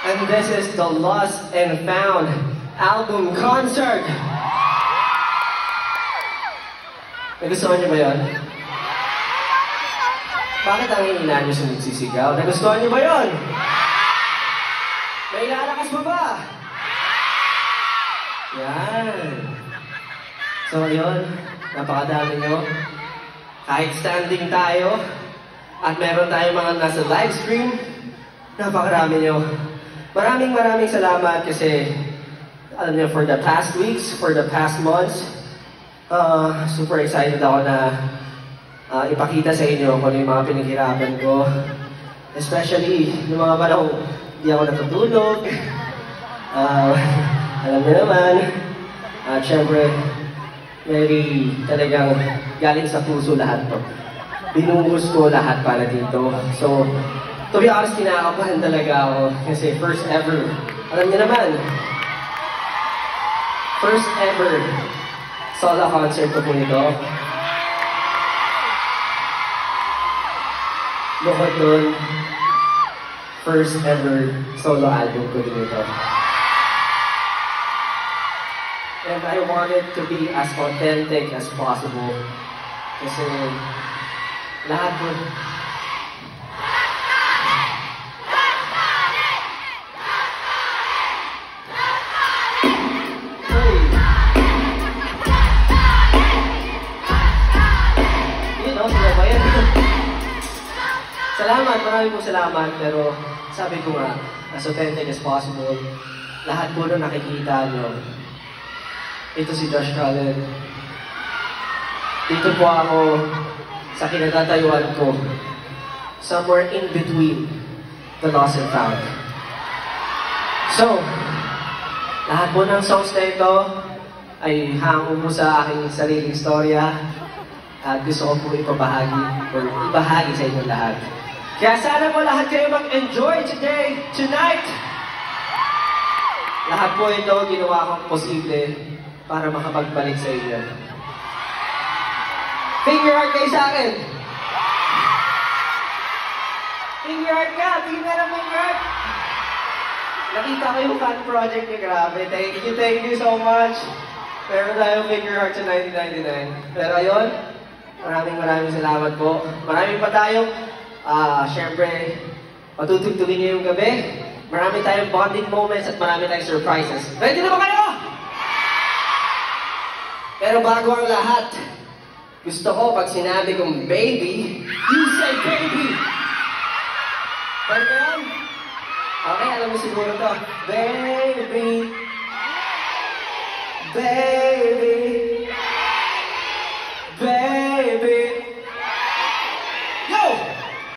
And this is the Lost and Found album concert. Nagustuhan niyo ba yun? Bakit ang hihina niyo sumisigaw? Nagustuhan niyo ba yun? May lalakas pa ba? Yan. So ngayon, napakadami nyo. Kahit standing tayo, at meron tayong mga nasa live stream, napakarami nyo. Maraming salamat kasi, alam nyo, for the past weeks, for the past months, super excited ako na ipakita sa inyo kung ano yung mga pinaghirapan ko. Especially, yung mga panahon, hindi ako natutulog. Alam nyo naman. At syempre, very talagang galing sa puso lahat to. Binuhos ko lahat para dito. So, to be honest, kinakabahan talaga ako. Kasi first ever, alam niyo naman, first ever solo concert ko po nito. Bukod nun, first ever solo album ko din ito. And I want it to be as authentic as possible. Kasi lahat po. Salamat, marami po salamat. Pero sabi ko nga, as authentic as possible, lahat po na nakikita nyo. Ito si Josh Cullen. Dito po ako sa kinatatayuan ko. Somewhere in between the Lost and Found. So, lahat po ng songs na ito ay hango po sa aking sariling istorya at gusto ko po ibahagi sa inyo lahat. Kaya sana po lahat kayo mag-enjoy today, tonight! Lahat po ito ginawa kong posible para makapagbalik sa inyo. Finger heart kayo sa akin! Finger heart ka! Tingin na ng finger heart! Nakita ko yung fan project niya, grabe. Thank you so much. Meron tayong finger heart sa 1999. Pero ayun, maraming salamat po. Marami pa tayong, syempre, matutugtugin niyo yung gabi. Marami tayong bonding moments at marami tayong surprises. Ready na ba kayo? Pero bago ang lahat, gusto ko pag sinabi kong baby, you say baby! Pwede ba yan? Okay, alam mo siguro to. Baby, baby,